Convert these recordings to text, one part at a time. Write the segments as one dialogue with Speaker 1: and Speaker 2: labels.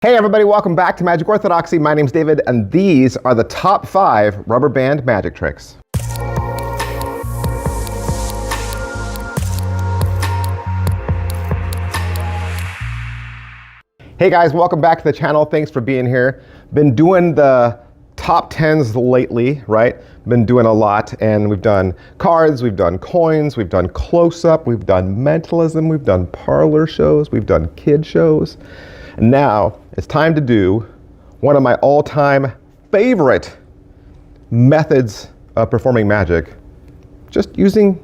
Speaker 1: Hey everybody, welcome back to Magic Orthodoxy. My name's David, and these are the top 5 rubber band magic tricks. Hey guys, welcome back to the channel. Thanks for being here. Been doing the top 10s lately, right? Been doing a lot, and we've done cards, we've done coins, we've done close-up, we've done mentalism, we've done parlor shows, we've done kid shows. And now it's time to do one of my all-time favorite methods of performing magic, just using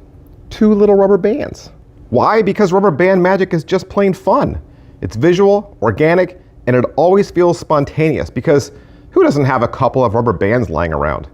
Speaker 1: 2 little rubber bands. Why? Because rubber band magic is just plain fun. It's visual, organic, and it always feels spontaneous, because who doesn't have a couple of rubber bands lying around?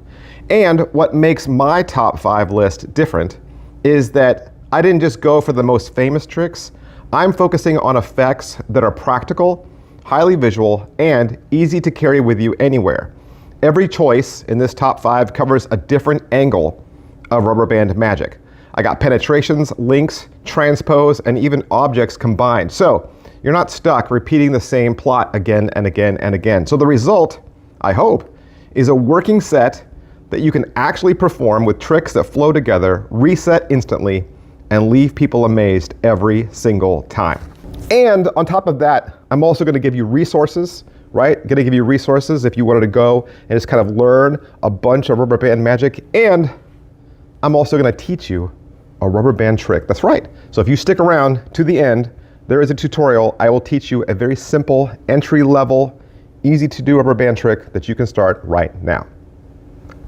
Speaker 1: And what makes my top 5 list different is that I didn't just go for the most famous tricks. I'm focusing on effects that are practical, highly visual, and easy to carry with you anywhere. Every choice in this top 5 covers a different angle of rubber band magic. I got penetrations, links, transpose, and even objects combined. So you're not stuck repeating the same plot again and again and again. So the result, I hope, is a working set that you can actually perform with tricks that flow together, reset instantly, and leave people amazed every single time. And on top of that, I'm also going to give you resources, right? Going to give you resources if you wanted to go and just kind of learn a bunch of rubber band magic. And I'm also going to teach you a rubber band trick. That's right. So if you stick around to the end, there is a tutorial. I will teach you a very simple, entry-level, easy-to-do rubber band trick that you can start right now.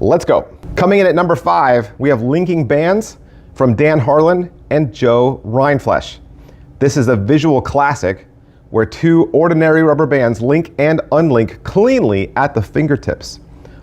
Speaker 1: Let's go. Coming in at number 5, we have linking bands from Dan Harlan and Joe Rindfleisch. This is a visual classic where 2 ordinary rubber bands link and unlink cleanly at the fingertips,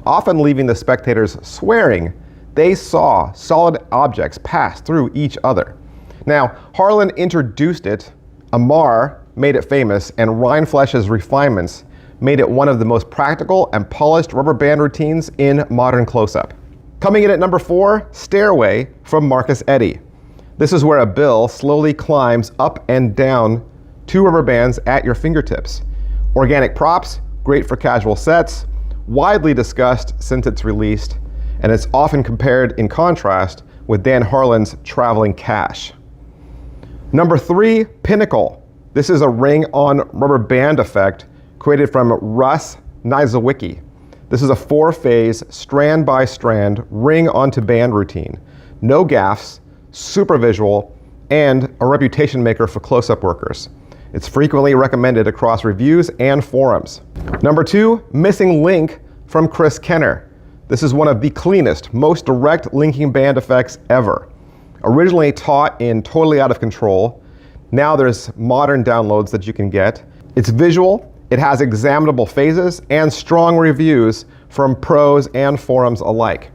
Speaker 1: often leaving the spectators swearing they saw solid objects pass through each other. Now, Harlan introduced it, Amar made it famous, and Rindfleisch's refinements made it one of the most practical and polished rubber band routines in modern close-up. Coming in at number 4, Stairway from Marcus Eddy. This is where a bill slowly climbs up and down 2 rubber bands at your fingertips. Organic props, great for casual sets, widely discussed since its released, and it's often compared in contrast with Dan Harlan's Traveling Cash. Number 3, Pinnacle. This is a ring-on rubber band effect created from Russ Niezowicki. This is a 4-phase, strand-by-strand, ring-onto-band routine. No gaffes, super visual, and a reputation maker for close-up workers. It's frequently recommended across reviews and forums. Number 2, Missing Link from Chris Kenner. This is one of the cleanest, most direct linking band effects ever. Originally taught in Totally Out of Control, now there's modern downloads that you can get. It's visual, it has examinable phases, and strong reviews from pros and forums alike.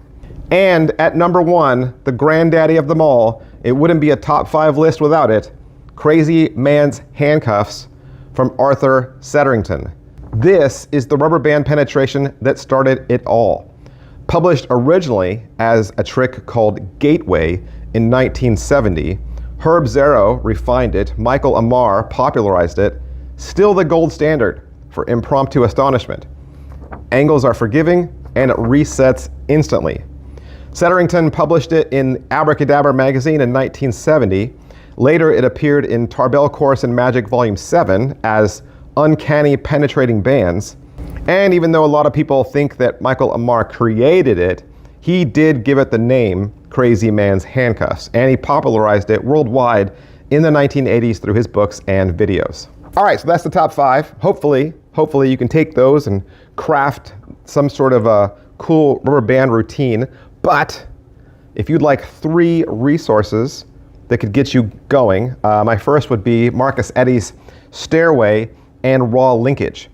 Speaker 1: And at number 1, the granddaddy of them all, it wouldn't be a top 5 list without it, Crazy Man's Handcuffs from Arthur Setterington. This is the rubber band penetration that started it all. Published originally as a trick called Gateway in 1970, Herb Zero refined it, Michael Amar popularized it, still the gold standard for impromptu astonishment. Angles are forgiving, and it resets instantly. Setterington published it in Abracadabra magazine in 1970. Later, it appeared in Tarbell Course in Magic Volume 7 as Uncanny Penetrating Bands. And even though a lot of people think that Michael Amar created it, he did give it the name Crazy Man's Handcuffs, and he popularized it worldwide in the 1980s through his books and videos. All right, so that's the top 5. Hopefully you can take those and craft some sort of a cool rubber band routine. But if you'd like 3 resources that could get you going, my first would be Marcus Eddy's Stairway and Raw Linkage.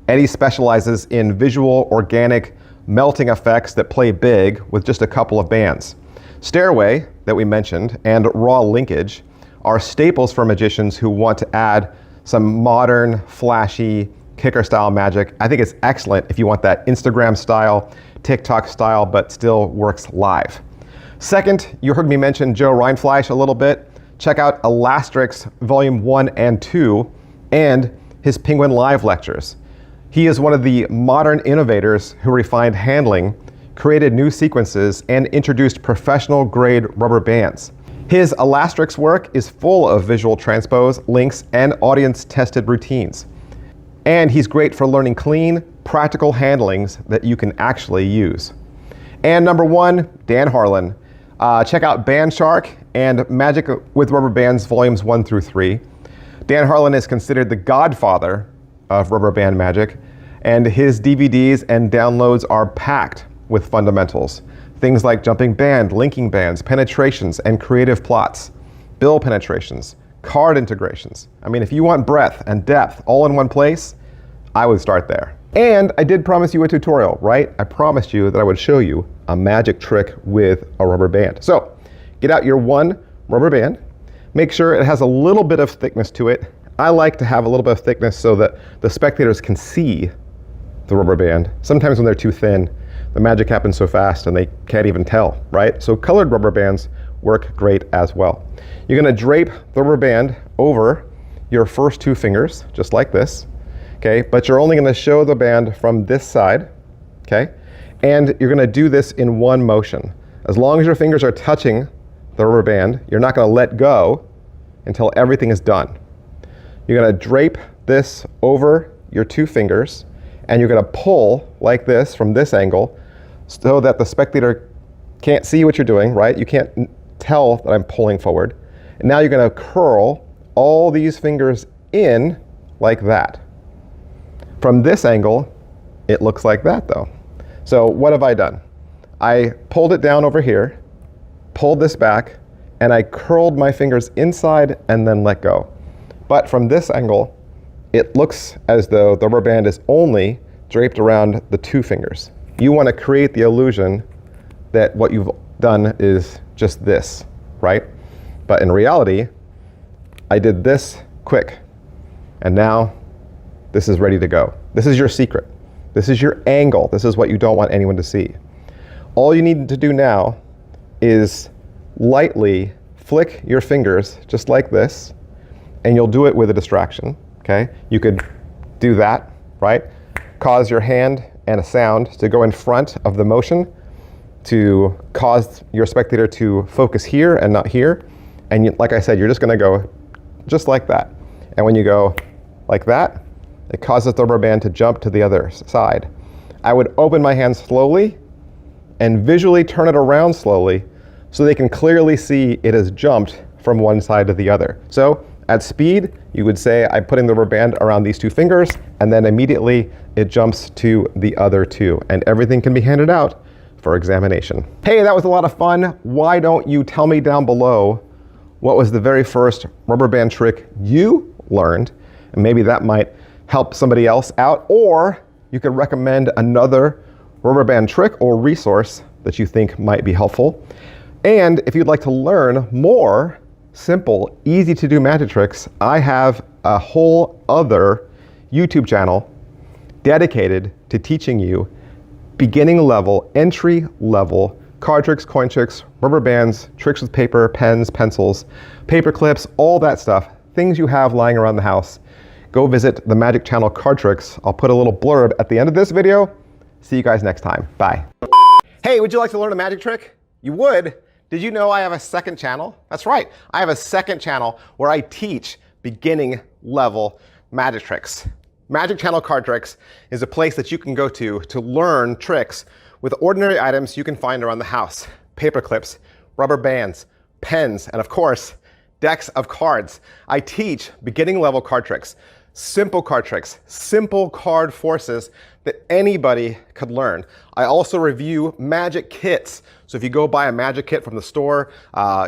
Speaker 1: Eddy specializes in visual, organic, melting effects that play big with just a couple of bands. Stairway, that we mentioned, and Raw Linkage are staples for magicians who want to add some modern, flashy, kicker-style magic. I think it's excellent if you want that Instagram style, TikTok style, but still works live. Second, you heard me mention Joe Rindfleisch a little bit. Check out Elastrix Volume 1 and 2 and his Penguin Live lectures. He is one of the modern innovators who refined handling, created new sequences, and introduced professional-grade rubber bands. His Elastrix work is full of visual transpose, links, and audience-tested routines. And he's great for learning clean, practical handlings that you can actually use. And number one, Dan Harlan. Check out Band Shark and Magic with Rubber Bands Volumes 1 through 3. Dan Harlan is considered the godfather of rubber band magic, and his DVDs and downloads are packed with fundamentals. Things like jumping band, linking bands, penetrations, and creative plots, bill penetrations, card integrations. I mean, if you want breadth and depth all in one place, I would start there. And I did promise you a tutorial, right? I promised you that I would show you a magic trick with a rubber band. So get out your one rubber band. Make sure it has a little bit of thickness to it. I like to have a little bit of thickness so that the spectators can see the rubber band. Sometimes when they're too thin, the magic happens so fast and they can't even tell, right? So colored rubber bands work great as well. You're gonna drape the rubber band over your first two fingers, just like this, okay? But you're only gonna show the band from this side, okay? And you're gonna do this in one motion. As long as your fingers are touching the rubber band, you're not gonna let go until everything is done. You're gonna drape this over your two fingers, and you're gonna pull like this from this angle so that the spectator can't see what you're doing, right? You can't tell that I'm pulling forward. And now you're gonna curl all these fingers in like that. From this angle, it looks like that though. So what have I done? I pulled it down over here, pulled this back, and I curled my fingers inside and then let go. But from this angle, it looks as though the rubber band is only draped around the two fingers. You want to create the illusion that what you've done is just this, right? But in reality, I did this quick, and now this is ready to go. This is your secret. This is your angle. This is what you don't want anyone to see. All you need to do now is lightly flick your fingers just like this, and you'll do it with a distraction, okay? You could do that, right? Cause your hand and a sound to go in front of the motion to cause your spectator to focus here and not here. And you, like I said, you're just gonna go just like that. And when you go like that, it causes the rubber band to jump to the other side. I would open my hand slowly and visually turn it around slowly so they can clearly see it has jumped from one side to the other. So at speed, you would say I'm putting the rubber band around these two fingers, and then immediately it jumps to the other two, and everything can be handed out for examination. Hey, that was a lot of fun. Why don't you tell me down below what was the very first rubber band trick you learned, and maybe that might help somebody else out, or you could recommend another rubber band trick or resource that you think might be helpful. And if you'd like to learn more simple, easy to do magic tricks, I have a whole other YouTube channel dedicated to teaching you beginning level, entry level card tricks, coin tricks, rubber bands, tricks with paper, pens, pencils, paper clips, all that stuff, things you have lying around the house. Go visit the Magic Channel Card Tricks. I'll put a little blurb at the end of this video. See you guys next time. Bye. Hey, would you like to learn a magic trick? You would? Did you know I have a second channel? That's right. I have a second channel where I teach beginning level magic tricks. Magic Channel Card Tricks is a place that you can go to learn tricks with ordinary items you can find around the house. Paper clips, rubber bands, pens, and of course, decks of cards. I teach beginning level card tricks, simple card tricks, simple card forces that anybody could learn. I also review magic kits. So if you go buy a magic kit from the store,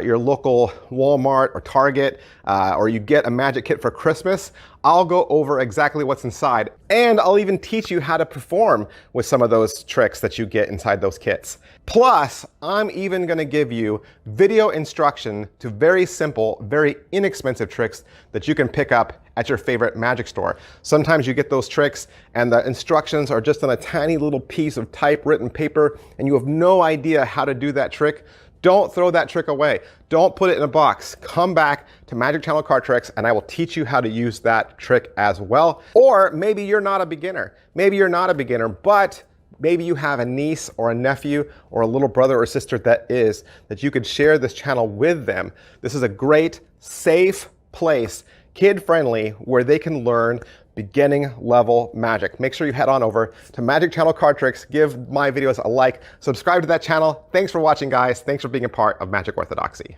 Speaker 1: your local Walmart or Target, or you get a magic kit for Christmas, I'll go over exactly what's inside. And I'll even teach you how to perform with some of those tricks that you get inside those kits. Plus, I'm even gonna give you video instruction to very simple, very inexpensive tricks that you can pick up at your favorite magic store. Sometimes you get those tricks and the instructions are just on a tiny little piece of typewritten paper and you have no idea how to do that trick. Don't throw that trick away. Don't put it in a box. Come back to Magic Channel Card Tricks and I will teach you how to use that trick as well. Or maybe you're not a beginner. Maybe you're not a beginner, but maybe you have a niece or a nephew or a little brother or sister that you could share this channel with them. This is a great, safe place, kid-friendly, where they can learn beginning level magic. Make sure you head on over to Magic Channel Card Tricks, give my videos a like, subscribe to that channel. Thanks for watching, guys. Thanks for being a part of Magic Orthodoxy.